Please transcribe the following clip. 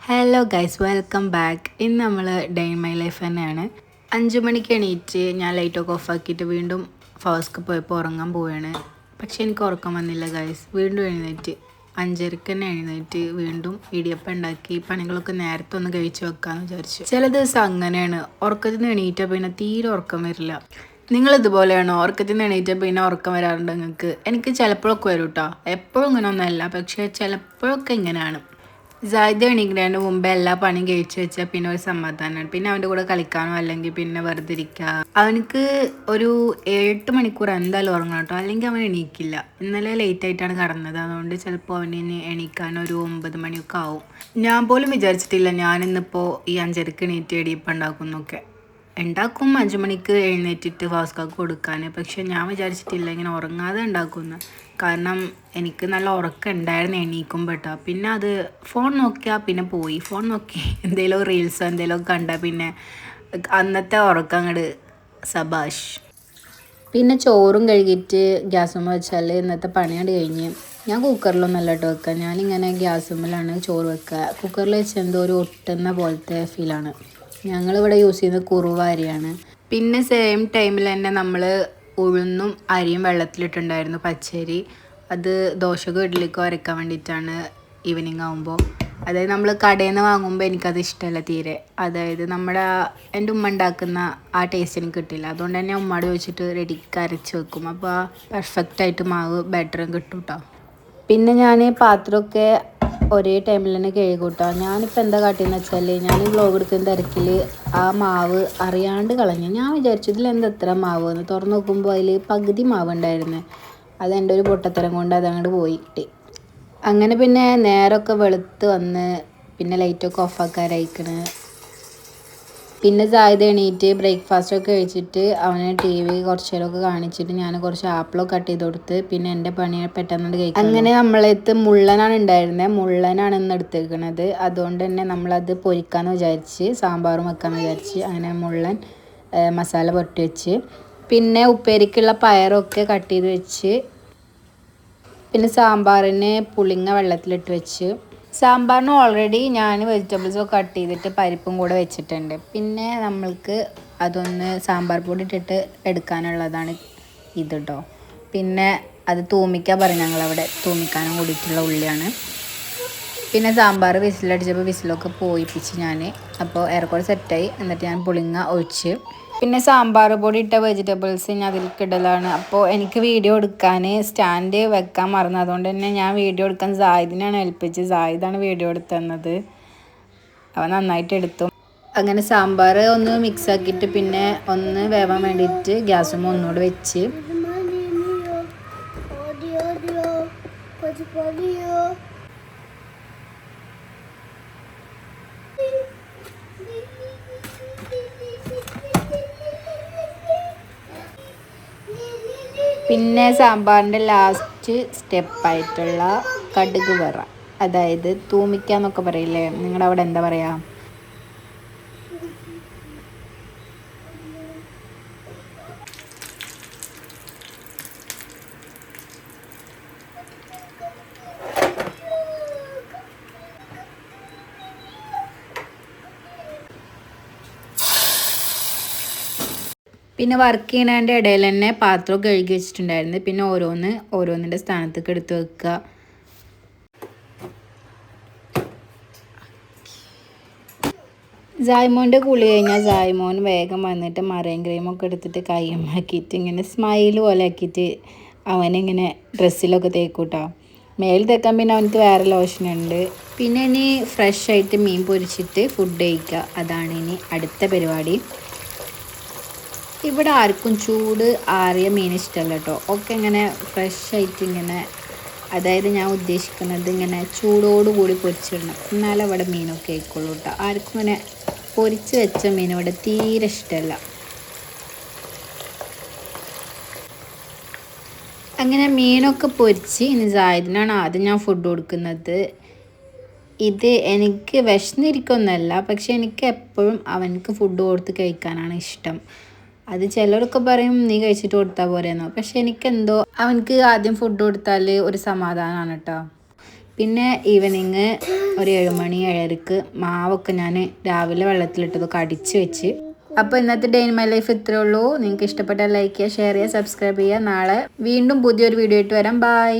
Hello guys, welcome back. ഇന്ന് നമ്മൾ day in my life തന്നെയാണ്. 5 മണിക്ക് എണീറ്റ് ഞാൻ ലൈറ്റൊക്കെ ഓഫാക്കിയിട്ട് വീണ്ടും ഫാസ്ക്ക് പോയപ്പോൾ ഉറങ്ങാൻ പോവുകയാണ്. പക്ഷെ എനിക്ക് ഉറക്കം വന്നില്ല ഗൈസ്. വീണ്ടും എഴുന്നേറ്റ് 5:30 തന്നെ എഴുന്നേറ്റ് വീണ്ടും ഇടിയപ്പം ഉണ്ടാക്കി പണികളൊക്കെ നേരത്തെ ഒന്ന് കഴിച്ച് വെക്കാമെന്ന് വിചാരിച്ചു. ചില ദിവസം അങ്ങനെയാണ്, ഉറക്കത്തിൽ നിന്ന് എണീറ്റാൽ പിന്നെ തീരെ ഉറക്കം വരില്ല. നിങ്ങളിതുപോലെയാണോ? ഉറക്കത്തിൽ നിന്ന് എണീറ്റാൽ പിന്നെ ഉറക്കം വരാറുണ്ട് നിങ്ങൾക്ക്? എനിക്ക് ചിലപ്പോഴൊക്കെ വരും കേട്ടോ, എപ്പോഴും ഇങ്ങനെ ഒന്നുമല്ല, പക്ഷേ ചിലപ്പോഴൊക്കെ ഇങ്ങനെയാണ്. സായിദ് എണീക്കുന്നതിന് മുമ്പ് എല്ലാ പണിയും കഴിച്ച് വെച്ചാൽ പിന്നെ ഒരു സമാധാനമാണ്. പിന്നെ അവൻ്റെ കൂടെ കളിക്കാനോ അല്ലെങ്കിൽ പിന്നെ വെറുതെ ഇരിക്കുക. അവനക്ക് ഒരു 7-8 മണിക്കൂർ എന്തായാലും ഉറങ്ങണം കേട്ടോ, അല്ലെങ്കിൽ അവൻ എണീക്കില്ല. ഇന്നലെ ലേറ്റ് ആയിട്ടാണ് കടന്നത്, അതുകൊണ്ട് ചിലപ്പോൾ അവന് എണീക്കാൻ ഒരു 9 മണിയൊക്കെ ആവും. ഞാൻ പോലും വിചാരിച്ചിട്ടില്ല ഞാനിന്നിപ്പോൾ ഈ 5:30 എണീറ്റ് ഇടിയപ്പം ഉണ്ടാക്കുന്നൊക്കെ. ഉണ്ടാക്കും 5 മണിക്ക് എഴുന്നേറ്റിട്ട് ഫാസ്കാക്ക് കൊടുക്കാൻ. പക്ഷെ ഞാൻ വിചാരിച്ചിട്ടില്ല ഇങ്ങനെ ഉറങ്ങാതെ ഉണ്ടാക്കുമെന്ന്. കാരണം എനിക്ക് നല്ല ഉറക്കം ഉണ്ടായിരുന്നു എണീക്കുമ്പോട്ടോ. പിന്നെ അത് ഫോൺ നോക്കിയാൽ പിന്നെ പോയി, ഫോൺ നോക്കി എന്തെങ്കിലും റീൽസോ എന്തെങ്കിലും കണ്ടാൽ പിന്നെ അന്നത്തെ ഉറക്കം അങ്ങോട്ട് സബാഷ്. പിന്നെ ചോറും കഴുകിയിട്ട് ഗ്യാസുമ്മ വെച്ചാൽ ഇന്നത്തെ പണിയോട് കഴിഞ്ഞ്. ഞാൻ കുക്കറിലൊന്നും അല്ല കേട്ടോ വെക്കുക, ഞാനിങ്ങനെ ഗ്യാസുമ്മലാണ് ചോറ് വെക്കുക. കുക്കറിൽ വെച്ച് എന്തോ ഒരു ഒട്ടുന്ന പോലത്തെ ഫീലാണ്. ഞങ്ങളിവിടെ യൂസ് ചെയ്യുന്നത് കുറുവ അരിയാണ്. പിന്നെ സെയിം ടൈമിൽ തന്നെ നമ്മൾ ഉഴുന്നും അരിയും വെള്ളത്തിലിട്ടുണ്ടായിരുന്നു, പച്ചരി. അത് ദോശക്കോ ഇഡ്ഡലിക്കോ അരയ്ക്കാൻ വേണ്ടിയിട്ടാണ് ഈവനിങ് ആകുമ്പോൾ. അതായത് നമ്മൾ കടയിൽ നിന്ന് വാങ്ങുമ്പോൾ എനിക്കത് ഇഷ്ടമല്ല തീരെ. അതായത് എൻ്റെ ഉമ്മ ഉണ്ടാക്കുന്ന ആ ടേസ്റ്റ് എനിക്ക് കിട്ടില്ല. അതുകൊണ്ട് തന്നെ ഉമ്മയോട് ചോദിച്ചിട്ട് റെഡിക്ക് അരച്ച് വെക്കും. അപ്പോൾ ആ പെർഫെക്റ്റായിട്ട് മാവ് ബാറ്ററും കിട്ടും കേട്ടോ. പിന്നെ ഞാൻ പാത്രമൊക്കെ ഒരേ ടൈമിൽ തന്നെ കഴുകൂട്ടോ. ഞാനിപ്പോൾ എന്താ കാട്ടിയെന്ന് വെച്ചാൽ, ഞാൻ വ്ലോഗ് എടുക്കുന്ന തിരക്കിൽ ആ മാവ് അറിയാണ്ട് കളഞ്ഞു. ഞാൻ വിചാരിച്ചു ഇതിലെന്താ എത്ര മാവ് എന്ന്. തുറന്ന് നോക്കുമ്പോൾ അതിൽ പകുതി മാവ് ഉണ്ടായിരുന്നു. അതെൻ്റെ ഒരു പൊട്ടത്തരം കൊണ്ട് അതങ്ങോട്ട് പോയി കിട്ടി. അങ്ങനെ പിന്നെ നേരമൊക്കെ വെളുത്ത് വന്ന് പിന്നെ ലൈറ്റൊക്കെ ഓഫാക്കാനായിക്കണ്. പിന്നെ സായിദ് എണീറ്റ് ബ്രേക്ക്ഫാസ്റ്റൊക്കെ കഴിച്ചിട്ട് അവനെ TV കുറച്ച് നേരമൊക്കെ കാണിച്ചിട്ട് ഞാൻ കുറച്ച് ആപ്പിളൊക്കെ കട്ട് ചെയ്ത് കൊടുത്ത് പിന്നെ എൻ്റെ പണി പെട്ടെന്ന് കഴിക്കും. അങ്ങനെ നമ്മളെടുത്ത് മുള്ളനാണ് ഉണ്ടായിരുന്നത്, മുള്ളനാണ് ഇന്ന് എടുത്തേക്കണത്. അതുകൊണ്ട് തന്നെ നമ്മളത് പൊരിക്കാമെന്ന് വിചാരിച്ച് സാമ്പാറും വെക്കാമെന്ന് വിചാരിച്ച് അങ്ങനെ മുള്ളൻ മസാല പുരട്ടി വെച്ച്. പിന്നെ ഉപ്പേരിക്കുള്ള പയറൊക്കെ കട്ട് ചെയ്ത് വെച്ച്. പിന്നെ സാമ്പാറിന് പുളിങ്ങ വെള്ളത്തിലിട്ട് വെച്ച്. സാമ്പാറിന് ഓൾറെഡി ഞാൻ വെജിറ്റബിൾസൊക്കെ കട്ട് ചെയ്തിട്ട് പരിപ്പും കൂടെ വെച്ചിട്ടുണ്ട്. പിന്നെ നമ്മൾക്ക് അതൊന്ന് സാമ്പാർ പൊടി ഇട്ടിട്ട് എടുക്കാനുള്ളതാണ് ഇത് കേട്ടോ. പിന്നെ അത് തൂമിക്കാൻ പറയും ഞങ്ങളവിടെ, തൂമിക്കാനും കൂടിയിട്ടുള്ള ഉള്ളിയാണ്. പിന്നെ സാമ്പാർ വിസിലടിച്ചപ്പോൾ വിസിലൊക്കെ പോയിപ്പിച്ച് ഞാൻ. അപ്പോൾ ഏറെക്കുറെ സെറ്റായി. എന്നിട്ട് ഞാൻ പുളിങ്ങ ഒഴിച്ച് പിന്നെ സാമ്പാർ പൊടി ഇട്ട വെജിറ്റബിൾസ് ഞാൻ അതിലേക്ക് ഇടലാണ്. അപ്പോൾ എനിക്ക് വീഡിയോ എടുക്കാൻ സ്റ്റാൻഡ് വെക്കാൻ മറന്നു. അതുകൊണ്ട് തന്നെ ഞാൻ വീഡിയോ എടുക്കാൻ സായിദിനാണ് ഏൽപ്പിച്ചത്. സായിദാണ് വീഡിയോ എടുത്തത്. അവൻ നന്നായിട്ട് എടുത്തു. അങ്ങനെ സാമ്പാർ ഒന്ന് മിക്സ് ആക്കിയിട്ട് പിന്നെ ഒന്ന് വേവാൻ വേണ്ടിയിട്ട് ഗ്യാസുമ്മ ഒന്നുകൂടെ വെച്ച്. പിന്നെ സാമ്പാറിൻ്റെ ലാസ്റ്റ് സ്റ്റെപ്പായിട്ടുള്ള കടുക് വറ, അതായത് തൂമിക്കാന്നൊക്കെ പറയില്ലേ, നിങ്ങളുടെ അവിടെ എന്താ പറയുക? പിന്നെ വർക്ക് ചെയ്യുന്നതിൻ്റെ ഇടയിൽ തന്നെ പാത്രം കഴുകി വെച്ചിട്ടുണ്ടായിരുന്നു. പിന്നെ ഓരോന്നിൻ്റെ സ്ഥാനത്തേക്ക് എടുത്ത് വെക്കുക. സായ്മോൻ്റെ കുളി കഴിഞ്ഞാൽ സായ്മോൻ വേഗം വന്നിട്ട് മറൈൻ ക്രീമൊക്കെ എടുത്തിട്ട് കയ്യുമാക്കിയിട്ട് ഇങ്ങനെ സ്മൈൽ പോലെ ആക്കിയിട്ട് അവനിങ്ങനെ ഡ്രസ്സിലൊക്കെ തേക്കൂട്ടോ. മേൽ തേക്കാൻ പിന്നെ അവനക്ക് വേറെ ലോഷനുണ്ട്. പിന്നെ ഇനി ഫ്രഷ് ആയിട്ട് മീൻ പൊരിച്ചിട്ട് ഫുഡ് കഴിക്കുക, അതാണ് ഇനി അടുത്ത പരിപാടി. ഇവിടെ ആർക്കും ചൂട് ആറിയ മീൻ ഇഷ്ടമല്ല കേട്ടോ. ഒക്കെ ഇങ്ങനെ ഫ്രഷ് ആയിട്ട് ഇങ്ങനെ, അതായത് ഞാൻ ഉദ്ദേശിക്കുന്നത് ഇങ്ങനെ ചൂടോടുകൂടി പൊരിച്ചിടണം, എന്നാലും ഇവിടെ മീനൊക്കെ ആയിക്കോളൂ കേട്ടോ. ആർക്കും ഇങ്ങനെ പൊരിച്ച് വെച്ച മീൻ ഇവിടെ തീരെ ഇഷ്ടമല്ല. അങ്ങനെ മീനൊക്കെ പൊരിച്ച് ഇനി സായിദിനാണ് ആദ്യം ഞാൻ ഫുഡ് കൊടുക്കുന്നത്. ഇത് എനിക്ക് വിശന്നിരിക്കൊന്നുമല്ല, പക്ഷെ എനിക്ക് എപ്പോഴും അവനക്ക് ഫുഡ് കൊടുത്ത് കഴിക്കാനാണ് ഇഷ്ടം. അത് ചിലരൊക്കെ പറയും നീ കഴിച്ചിട്ട് കൊടുത്താൽ പോരെയെന്നോ, പക്ഷെ എനിക്കെന്തോ അവനക്ക് ആദ്യം ഫുഡ് കൊടുത്താൽ ഒരു സമാധാനമാണ് കേട്ടോ. പിന്നെ ഈവനിങ് ഒരു 7 മണി 7:30 മാവൊക്കെ ഞാൻ രാവിലെ വെള്ളത്തിലിട്ടതൊക്കെ അടിച്ച് വെച്ച്. അപ്പോൾ ഇന്നത്തെ ഡേ ഇൻ മൈ ലൈഫ് ഇത്രേ ഉള്ളൂ. നിങ്ങൾക്ക് ഇഷ്ടപ്പെട്ടാൽ ലൈക്ക് ചെയ്യുക, ഷെയർ ചെയ്യുക, സബ്സ്ക്രൈബ് ചെയ്യുക. നാളെ വീണ്ടും പുതിയൊരു വീഡിയോ ആയിട്ട് വരാം. ബൈ.